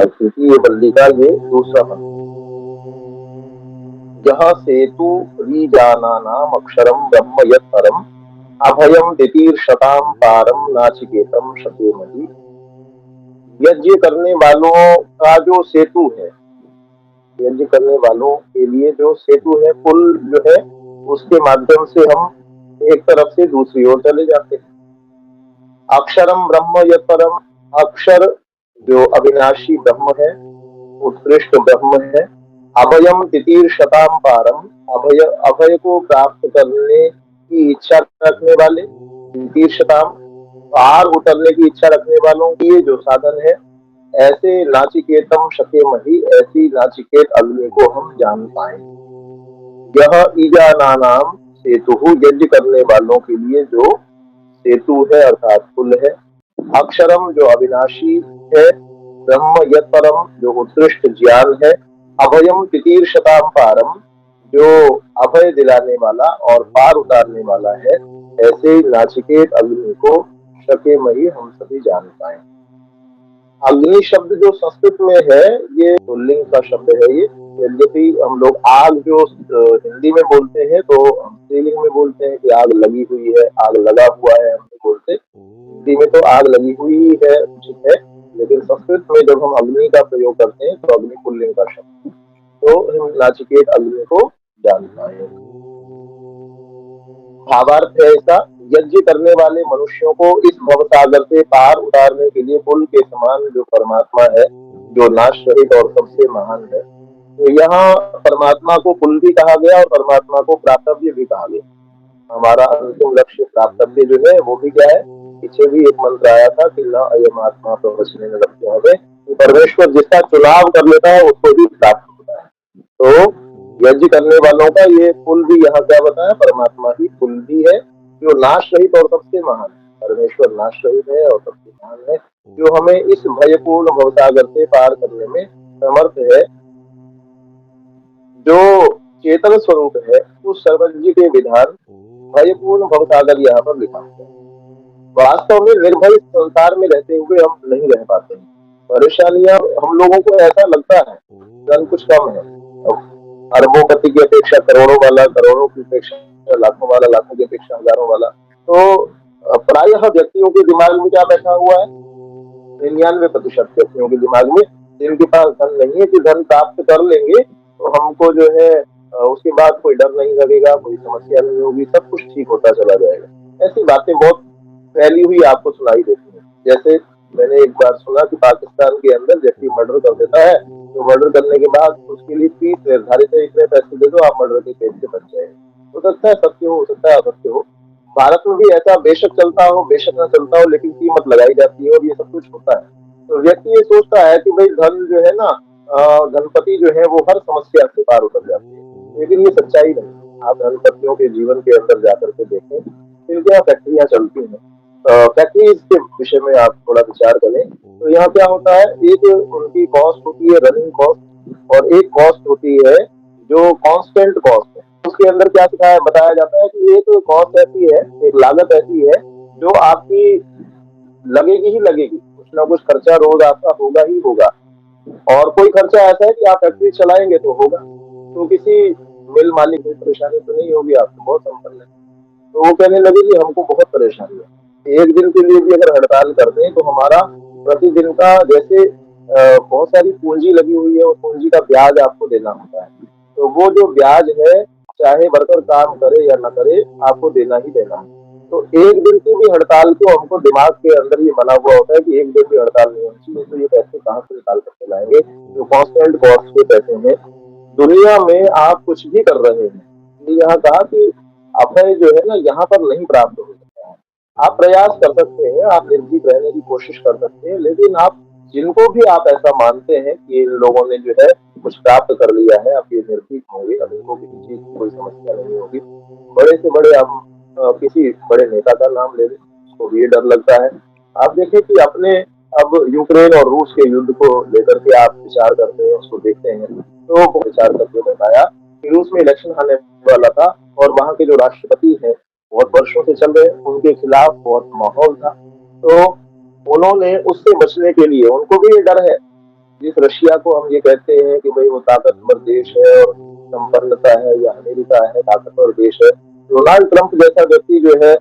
तृतीय बल्ली का ये दूसरा मंत्र। यह सेतु रीजानानाम अक्षरम ब्रह्म यत् परम अभयम तितीर्षताम पारम नाचिकेतम शकेमहि। यज्ञ करने वालों का जो सेतु है, यज्ञ करने वालों के लिए जो सेतु है, पुल जो है, उसके माध्यम से हम एक तरफ से दूसरी ओर चले जाते हैं। अक्षरम ब्रह्म यत् परम, अक्षर जो अविनाशी ब्रह्म है, उत्कृष्ट ब्रह्म है। अभयम तितीर्षताम पारम, अभय अभय को प्राप्त करने की इच्छा रखने वाले, तितीर्षताम पार उतरने की इच्छा रखने वालों के लिए जो साधन है, ऐसे नाचिकेतम शकेमहि, ऐसी नाचिकेत अग्नि को हम जान पाए। यह ईजानानाम सेतु, यज्ञ करने वालों के लिए जो सेतु है अर्थात पुल है। अक्षरम जो अविनाशी है, ब्रह्म यत् परम जो उत्कृष्ट ज्ञान है। अभयम तितीर्षताम पारम जो अभय दिलाने वाला और पार उतारने वाला है, ऐसे नाचिकेत अग्नि को शकेमहि हम सभी जान पाए। अग्नि शब्द जो संस्कृत में है, ये पुल्लिंग का शब्द है। ये यद्यपि हम लोग आग जो हिंदी में बोलते हैं तो हम स्त्रीलिंग में बोलते हैं कि आग लगी हुई है, आग लगा हुआ है, हम बोलते। हिंदी में तो आग लगी हुई है उचित है, लेकिन संस्कृत में जब हम अग्नि का प्रयोग करते हैं तो अग्नि पुल्लिंग का शब्द, तो हम नाचिकेत अग्नि को जान पाए। भावार्थ है ऐसा, यज्ञ करने वाले मनुष्यों को इस भवसागर से पार उतारने के लिए पुल के समान जो परमात्मा है, जो नाश रहित और सबसे महान है, तो यहाँ परमात्मा को पुल भी कहा गया और परमात्मा को प्राप्तव्य भी कहा गया। हमारा अंतिम लक्ष्य प्राप्तव्य जो है वो भी क्या है, पीछे भी एक मंत्र आया था कि न अयम आत्मा प्रवचने लक्ष्य है, परमेश्वर जिसका चुनाव कर लेता है उसको भी प्राप्त होता है। तो यज्ञ करने वालों का ये पुल भी यहाँ क्या बताया, परमात्मा ही पुल भी है, जो नाश रहित और सबसे महान है। परमेश्वर नाश रहित है और सबसे महान है, जो हमें इस भयपूर्ण भवसागर से पार करने में समर्थ है। जो चेतन स्वरूप है, उस सर्वज्ञ के विधान भयपूर्ण भवसागर यहाँ पर लिखा हुआ है। वास्तव में निर्भय संसार में रहते हुए हम नहीं रह पाते। परेशानियां हम लोगों को ऐसा लगता है धन कुछ कम है, अरबों पति की अपेक्षा करोड़ों वाला, करोड़ों की अपेक्षा लाखों वाला, लाखों की अपेक्षा हजारों वाला। तो प्रायः व्यक्तियों के दिमाग में क्या बैठा हुआ है, 99% व्यक्तियों के दिमाग में, जिनके पास धन नहीं है कि धन प्राप्त कर लेंगे तो हमको जो है उसके बाद कोई डर नहीं लगेगा, कोई समस्या नहीं होगी, सब कुछ ठीक होता चला जाएगा। ऐसी बातें बहुत फैली हुई आपको सुनाई देती है। जैसे मैंने एक बार सुना कि पाकिस्तान के अंदर व्यक्ति मर्डर कर देता है, तो मर्डर करने के बाद उसके लिए फीस निर्धारित है, इतने पैसे दे दो आप मर्डर के केस से बच जाएंगे। हो सकता है सत्य हो सकता है असत्य हो। भारत में भी ऐसा बेशक चलता हो बेशक न चलता हो, लेकिन कीमत लगाई जाती है और ये सब कुछ होता है। तो व्यक्ति ये सोचता है कि भाई धन जो है ना, धनपति जो है वो हर समस्या से पार उतर जाती है, लेकिन ये सच्चाई नहीं। आप धनपतियों के जीवन के अंदर जाकर के देखें, फिर क्या फैक्ट्रियां चलती हैं, फैक्ट्रीज के विषय में आप थोड़ा विचार करें तो यहाँ क्या होता है, एक उनकी कॉस्ट होती है रनिंग कॉस्ट, और एक कॉस्ट होती है जो कांस्टेंट कॉस्ट है। उसके अंदर क्या सिखाया बताया जाता है कि एक कॉस्ट ऐसी है, एक लागत ऐसी है जो आपकी लगेगी ही लगेगी, कुछ ना कुछ खर्चा रोज आपका होगा ही होगा। और कोई खर्चा ऐसा है कि आप फैक्ट्री चलाएंगे तो होगा, तो किसी मिल मालिक की परेशानी तो नहीं होगी, आपको बहुत संपन्न है। तो वो कहने लगे कि हमको बहुत परेशानी है, एक दिन के लिए भी अगर हड़ताल कर दें तो हमारा प्रतिदिन का जैसे बहुत सारी पूंजी लगी हुई है, उस पूंजी का ब्याज आपको देना होता है। तो वो जो ब्याज है, चाहे वर्कर काम करे या ना करे, आपको देना ही देना है। तो एक दिन की भी हड़ताल को हमको दिमाग के अंदर ये बना हुआ होता है कि एक दिन भी हड़ताल नहीं होनी चाहिए, तो ये पैसे कहाँ से निकाल करके लाएंगे जो कांस्टेंट कॉस्ट के पैसे हैं। दुनिया में आप कुछ भी कर रहे हैं, यहाँ कहा कि अभय जो है ना यहाँ पर नहीं प्राप्त हो सकता है। आप प्रयास कर सकते हैं, आप निर्भीक रहने की कोशिश कर सकते हैं, लेकिन आप जिनको भी आप ऐसा मानते हैं कि इन लोगों ने जो है कुछ प्राप्त कर लिया है, आप ये निर्भीक होंगे, अब इनको किसी चीज की कोई समस्या नहीं होगी। बड़े से बड़े आप किसी बड़े नेता का नाम ले लें, उसको भी डर लगता है। आप देखें कि अपने अब यूक्रेन और रूस के युद्ध को लेकर के आप विचार करते हैं, उसको देखते हैं, तो विचार करके बताया कि रूस में इलेक्शन आने वाला था और वहां के जो राष्ट्रपति हैं बहुत वर्षों से चल रहे, उनके खिलाफ बहुत माहौल था। तो उन्होंने उससे बचने के लिए, उनको भी ये डर है जिस रशिया को हम ये कहते हैं कि भाई वो ताकतवर देश है और संपन्नता है, या अमेरिका है ताकतवर देश है, डोनाल्ड ट्रंप जैसा व्यक्ति जो है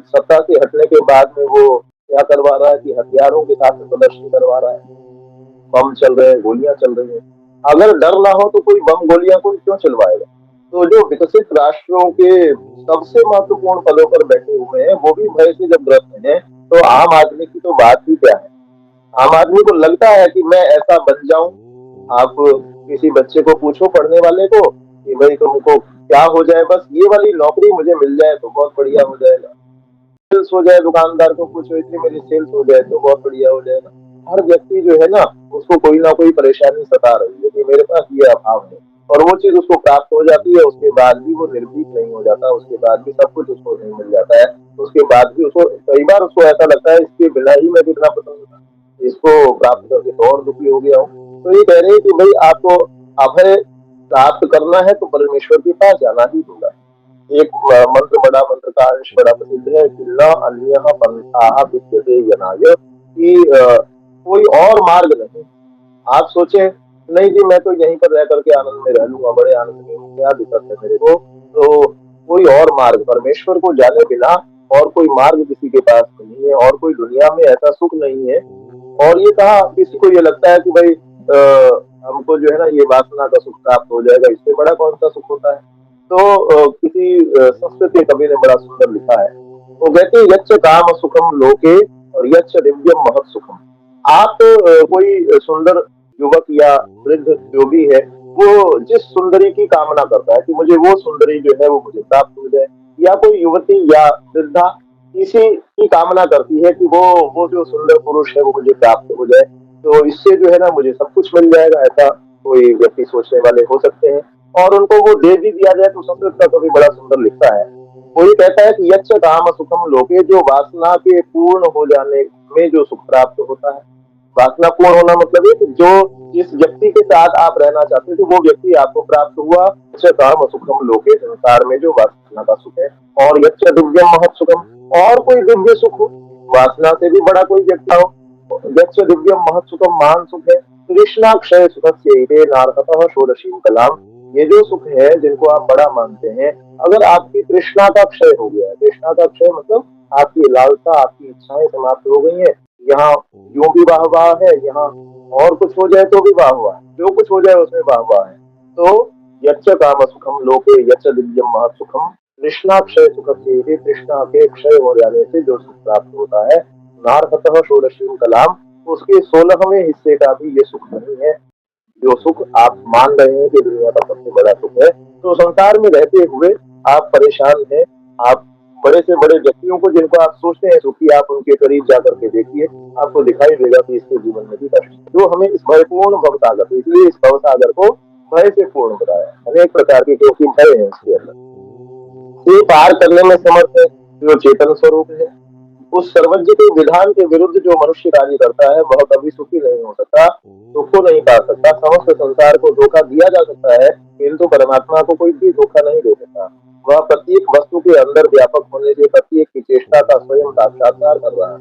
सत्ता से हटने के बाद में वो क्या करवा रहा है कि हथियारों के साथ प्रदर्शन करवा रहा है। बम चल रहे हैं, गोलियां चल रही हैं। अगर डर ना हो तो कोई बम गोलियां कोई क्यों चलवाएगा? तो जो विकसित राष्ट्रों के सबसे महत्वपूर्ण पदों पर बैठे हुए हैं वो भी भय से जब ग्रस्त हैं, तो आम आदमी की तो बात ही क्या है। आम आदमी को लगता है कि मैं ऐसा बन जाऊं। आप किसी बच्चे को पूछो, पढ़ने वाले को, कि भाई तुमको क्या हो जाए, बस ये वाली नौकरी मुझे मिल जाए तो बहुत बढ़िया हो जाएगा। सेल्स हो जाए, दुकानदार को पूछो इतनी मेरी सेल्स हो जाए तो बहुत बढ़िया हो जाएगा। हर व्यक्ति जो है ना, उसको कोई ना कोई परेशानी सता रही है कि मेरे पास ये अभाव है, और वो चीज उसको प्राप्त हो जाती है, उसके बाद भी वो निर्भीक नहीं हो जाता, उसके बाद भी सब कुछ उसको नहीं मिल जाता है, उसके बाद भी उसको कई बार उसको ऐसा लगता है इसके बिना ही मैं कितना पसंद था, इसको प्राप्त करके तो और दुखी हो गया हूँ। तो ये कह रहे हैं कि भाई आपको अभय प्राप्त करना है तो परमेश्वर के पास जाना ही होगा। एक मंत्र, बड़ा मंत्र का अंश बड़ा प्रसिद्ध है कि न अन्यः पंथाः विद्यते यनाय, कि कोई और मार्ग नहीं। आप सोचे नहीं जी मैं तो यहीं पर रह करके आनंद में रह लूंगा, बड़े आनंद में हूँ, क्या दिक्कत है मेरे को, तो कोई और मार्ग परमेश्वर को जाने बिना और कोई मार्ग किसी के पास नहीं है, और कोई दुनिया में ऐसा सुख नहीं है। और ये कहा किसी को ये लगता है कि भाई हमको जो है ना ये वासना का सुख प्राप्त हो जाएगा, इससे बड़ा कौन सा सुख होता है। तो किसी संस्कृत के कवि ने बड़ा सुंदर लिखा है, वो कहते हैं यच्च काम सुखम लोके और यच्च दिव्यम महत् सुखम। आप कोई सुंदर युवक या वृद्ध जो भी है, वो जिस सुंदरी की कामना करता है कि मुझे वो सुंदरी जो है वो मुझे प्राप्त हो जाए, या कोई युवती या वृद्धा किसी की कामना करती है कि वो जो सुंदर पुरुष है वो मुझे प्राप्त हो जाए, तो इससे जो है ना मुझे सब कुछ मिल जाएगा, ऐसा कोई व्यक्ति सोचने वाले हो सकते हैं। और उनको वो दे भी दिया जाए तो संस्कृत का कवि बड़ा सुंदर लिखता है, वो ये कहता है कि यच्च काम सुखम लोके, जो वासना के पूर्ण हो जाने में जो सुख प्राप्त होता है। वासना पूर्ण होना मतलब है कि जो जिस व्यक्ति के साथ आप रहना चाहते थे वो व्यक्ति आपको प्राप्त हुआ, यच्च काम सुखम लोके, संसार में जो वासना का सुख है। और यच्च दिव्यम महत् सुखम, और कोई दिव्य सुख हो, वासना से भी बड़ा कोई व्यक्ति हो, यच्च दिव्यम महत् सुखम महान सुख है। तृष्णा क्षय सुखस्यैते नार्हतः षोडशीं कलाम। ये जो सुख है जिनको आप बड़ा मानते हैं, अगर आपकी तृष्णा का क्षय हो गया है, तृष्णा का क्षय मतलब आपकी लालसा, आपकी इच्छाएं समाप्त हो गई है, यहाँ यूं भी वाह वाह है, यहाँ और कुछ हो जाए तो भी वाह वाह है, जो कुछ हो जाए उसमें वाह वाह है। तो यच्च काम सुखम लोके यच्च दिव्यम महत् सुखम, तृष्णा क्षय सुखस्यैते, तृष्णा के क्षय हो जाने से जो सुख प्राप्त होता है, नार्हतः षोडशीं कलाम, उसके 16वें हिस्से का भी ये सुख नहीं है। जो सुख आप मान रहे हैं कि दुनिया का सबसे बड़ा सुख है, तो संसार में रहते हुए आप परेशान हैं। आप बड़े से बड़े व्यक्तियों को जिनको आप सोचते हैं सुखी, आप उनके करीब जाकर के देखिए, आपको दिखाई देगा कि इसके जीवन में भी कष्ट है। जो हमें इस भयपूर्ण भवसागर, इसलिए इस भवसागर को भय से पूर्ण कराया, अनेक प्रकार के, क्योंकि भय है इसके अंदर, ये पार करने में समर्थ है जो चेतन स्वरूप है। उस सर्वज्ञ के विधान के विरुद्ध जो मनुष्य कार्य करता है वह कभी सुखी नहीं हो सकता, सुख को नहीं पा सकता। समस्त संसार को धोखा दिया जा सकता है, किंतु परमात्मा को कोई भी धोखा नहीं दे सकता। वह प्रत्येक वस्तु के अंदर व्यापक होने से प्रत्येक की चेष्टा का स्वयं साक्षात्कार कर रहा है,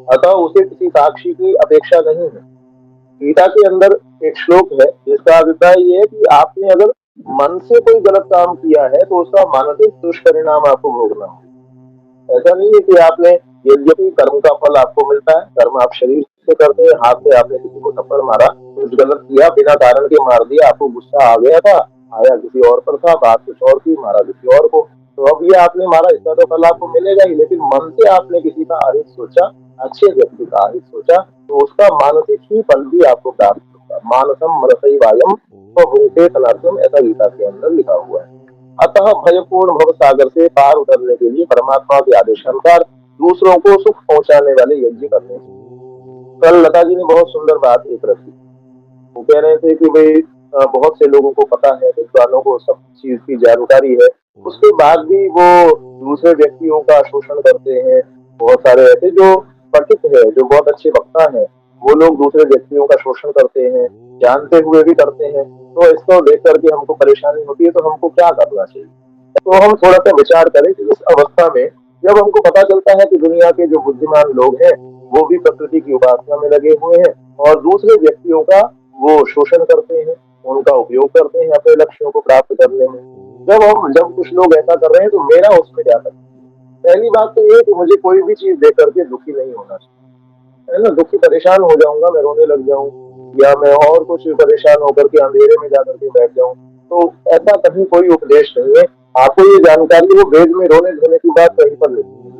अतः उसे किसी साक्षी की अपेक्षा नहीं है। गीता के अंदर एक श्लोक है जिसका अभिप्राय ये है कि आपने अगर मन से कोई गलत काम किया है तो उसका मानसिक दुष्परिणाम आपको भोगना होगा। ऐसा नहीं है कि आपने, यद्यपि कर्म का फल आपको मिलता है, कर्म आप शरीर से करते हैं, हाथ से आपने किसी को थप्पड़ मारा, कुछ गलत किया, बिना कारण के मार दिया, आपको गुस्सा आ गया था, आया किसी और पर था, बात कुछ और थी, मारा किसी और को, तो अब ये आपने मारा, इसका तो फल आपको मिलेगा ही। लेकिन मन से आपने किसी का अहित सोचा, अच्छे व्यक्ति का अहित सोचा, तो उसका मानसिक ही फल भी आपको प्राप्त होगा। मानसम मनसैवायम स्वभूते तलार्थम, ऐसा गीता के अंदर लिखा हुआ है। अतः भयपूर्ण भव सागर से पार उतरने के लिए परमात्मा के आदेशानुसार दूसरों को सुख पहुंचाने वाले यज्ञ करने चाहिए। कल लता जी ने बहुत सुंदर बात एक रखी, वो कह रहे थे कि भाई बहुत से लोगों को पता है, विद्वानों को सब चीज की जानकारी है, उसके बाद भी वो दूसरे व्यक्तियों का शोषण करते हैं। बहुत सारे ऐसे जो पठित है, जो बहुत अच्छे वक्ता है, वो लोग दूसरे व्यक्तियों का शोषण करते हैं, जानते हुए भी करते हैं। तो इसको देख करके हमको परेशानी होती है, तो हमको क्या करना चाहिए? तो हम थोड़ा सा विचार करें कि इस अवस्था में जब हमको पता चलता है कि दुनिया के जो बुद्धिमान लोग हैं वो भी प्रकृति की उपासना में लगे हुए हैं और दूसरे व्यक्तियों का वो शोषण करते हैं, उनका उपयोग करते हैं अपने लक्ष्यों को प्राप्त करने में। जब कुछ लोग ऐसा कर रहे हैं तो मेरा उसमें क्या करना? पहली बात तो ये है कि मुझे कोई भी चीज़ देख कर के दुखी नहीं होना चाहिए, है ना? दुखी परेशान हो जाऊँगा, मैं रोने लग जाऊँ या मैं और कुछ परेशान होकर के अंधेरे में जाकर के बैठ जाऊँ, तो ऐसा कहीं कोई उपदेश नहीं है। आपको ये जानकारी वो वेद में रोने-धोने की बात कहीं पर लिखी नहीं है।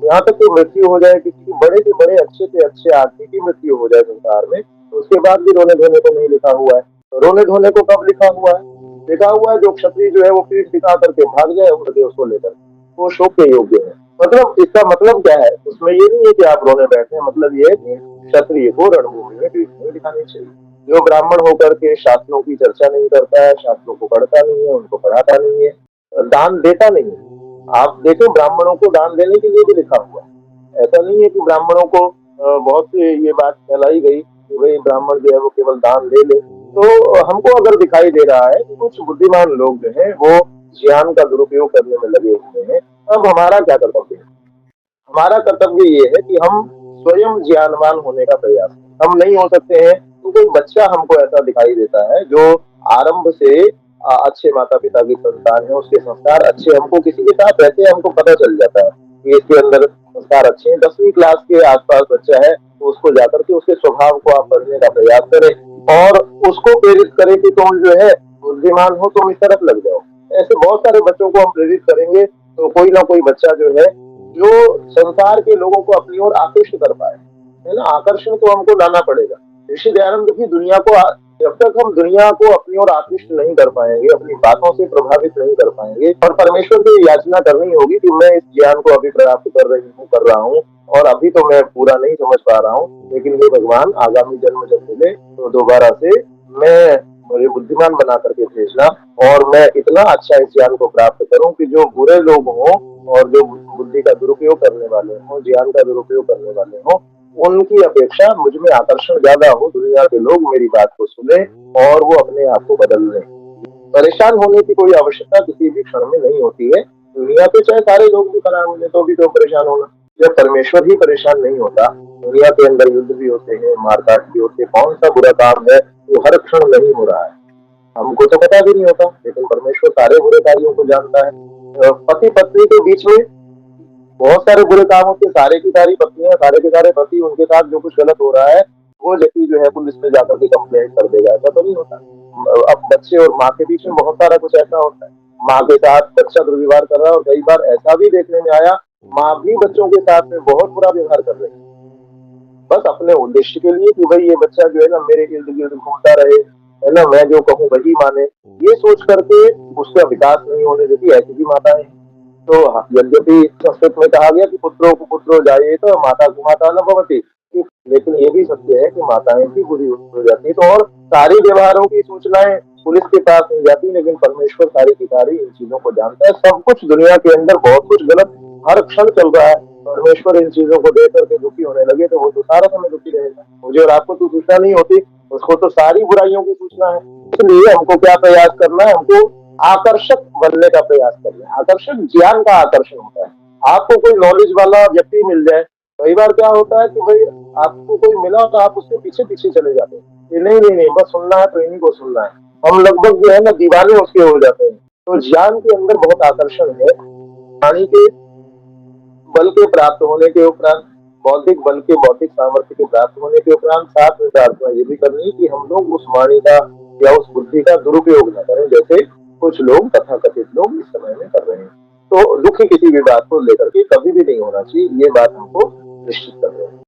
यहाँ तक कि मृत्यु हो जाए किसी की बड़े से बड़े, अच्छे से अच्छे आदमी की मृत्यु हो जाए संसार में, तो उसके बाद भी रोने-धोने को नहीं लिखा हुआ है। तो रोने-धोने को कब लिखा हुआ है? लिखा हुआ है जो क्षत्रिय जो है वो पीठ दिखा करके भाग जाए उग्रदेव को लेकर, वो शोक के योग्य है। मतलब इसका मतलब क्या है? उसमें ये नहीं है कि आप रोने बैठे, मतलब ये है कि क्षत्रिय को रणभूमि में पीठ नहीं दिखानी चाहिए। जो ब्राह्मण होकर के शास्त्रों की चर्चा नहीं करता है, शास्त्रों को पढ़ता नहीं है, उनको पढ़ाता नहीं है, दान देता नहीं है। आप देखें ब्राह्मणों को दान देने के लिए भी लिखा हुआ है। ऐसा नहीं है कि ब्राह्मणों को बहुत से ये बात फैलाई गई कि भाई ब्राह्मण जो है वो केवल दान दे ले। तो हमको अगर दिखाई दे रहा है कि कुछ बुद्धिमान लोग जो हैं वो ज्ञान का दुरुपयोग करने में लगे हुए हैं, अब हमारा क्या कर्तव्य है? हमारा कर्तव्य ये है कि हम स्वयं ज्ञानवान होने का प्रयास करें। हम नहीं हो सकते हैं तो कोई बच्चा हमको ऐसा दिखाई देता है जो आरंभ से अच्छे माता-पिता की संतान है, उसके संस्कार अच्छे, हमको किसी के साथ रहते हमको पता चल जाता है कि इसके अंदर संस्कार अच्छे हैं। 10वीं क्लास के आस-पास बच्चा है, तो उसको जाकर के उसके स्वभाव को आप पढ़ने का प्रयास करें और उसको प्रेरित करें कि तुम जो है बुद्धिमान हो, तुम इस तरफ लग जाओ। ऐसे बहुत सारे बच्चों को हम प्रेरित करेंगे तो कोई ना कोई बच्चा जो है जो संसार के लोगों को अपनी ओर आकृष्ट कर पाए, है ना? आकर्षण तो हमको लाना पड़ेगा। ऋषि दयानंद की दुनिया को जब तक हम दुनिया को अपनी ओर आकृष्ट नहीं कर पाएंगे, अपनी बातों से प्रभावित नहीं कर पाएंगे और परमेश्वर से याचना करनी होगी कि मैं इस ज्ञान को अभी प्राप्त कर रहा हूँ और अभी तो मैं पूरा नहीं समझ पा रहा हूँ, लेकिन हे भगवान आगामी जन्म जब मिले तो दोबारा से मैं मुझे बुद्धिमान बना करके भेजना और मैं इतना अच्छा इस ज्ञान को प्राप्त करूं कि जो बुरे लोग हों और जो बुद्धि का दुरुपयोग करने वाले हों, ज्ञान का दुरुपयोग करने वाले हों, उनकी अपेक्षा मुझ में आकर्षण ज्यादा हो, दुनिया के लोग मेरी बात को सुने और वो अपने आप को बदल लें। परेशान होने की कोई आवश्यकता किसी भी क्षण में नहीं होती है। दुनिया पे चाहे सारे लोग भी खराब हो जाए तो भी क्यों परेशान होना? जब परमेश्वर ही परेशान नहीं होता, दुनिया के अंदर युद्ध भी होते हैं, मारकाट भी होते हैं, कौन सा बुरा काम है जो हर क्षण नहीं हो रहा है? हमको तो पता भी नहीं होता, लेकिन परमेश्वर सारे बुरे कार्यों को जानता है। पति पत्नी के बीच में बहुत सारे बुरे काम होते हैं, सारे की सारी पत्नियां, सारे के सारे पति उनके साथ जो कुछ गलत हो रहा है, वो व्यक्ति जो है पुलिस में जाकर के कंप्लेंट कर देगा, ऐसा तो नहीं होता। अब बच्चे और माँ के बीच में बहुत सारा कुछ ऐसा होता है। माँ के साथ बच्चा दुर्व्यवहार कर रहा है और कई बार ऐसा भी देखने में आया, माँ भी बच्चों के साथ में बहुत बुरा व्यवहार कर रही है। बस अपने उद्देश्य के लिए कि भाई ये बच्चा जो है ना मेरे इर्द-गिर्द घूमता रहे, है ना? मैं जो कहूँ वही माने, ये सोच करके उसका विकास नहीं होने देती, ऐसी भी माताएँ हैं। तो यद्यपि संस्कृत में कहा गया कि पुत्रो कुपुत्रो जायेत माता कुमाता न भवति, लेकिन ये भी सत्य है कि माताएं भी बुरी हो जाती है। तो और सारी व्यवहारों की सूचनाएं पुलिस के पास नहीं जाती, लेकिन परमेश्वर सारी की सारी इन चीजों को जानता है। सब कुछ दुनिया के अंदर बहुत कुछ गलत हर क्षण चल रहा है। परमेश्वर इन चीजों को देख करके दुखी होने लगे तो वो तो सारा समय दुखी रहेगा। मुझे और आपको तो सूचना नहीं होती, उसको तो सारी बुराइयों की सूचना है। इसलिए हमको क्या प्रयास करना है? हमको आकर्षक बनने का प्रयास करना है। आकर्षक ज्ञान का आकर्षण होता है। आपको कोई नॉलेज वाला व्यक्ति मिल जाए, कई बार क्या होता है कि भाई आपको कोई मिला तो आप उसके पीछे-पीछे चले जाते हैं। कि नहीं, बस सुनना है तो इन्हीं को सुनना है। हम लगभग जो है ना दीवाने उसके हो जाते हैं। तो ज्ञान के अंदर बहुत आकर्षण है। वाणी के बल के प्राप्त होने के उपरांत, बौद्धिक बल के, बौद्धिक सामर्थ्य के प्राप्त होने के उपरांत साथ में प्रार्थना ये भी करनी कि हम लोग उस वाणी का या उस बुद्धि का दुरुपयोग न करें, जैसे कुछ लोग तथाकथित लोग इस समय में कर रहे हैं। तो दुखी किसी भी बात को लेकर के कभी भी नहीं होना चाहिए, ये बात हमको निश्चित करनी है।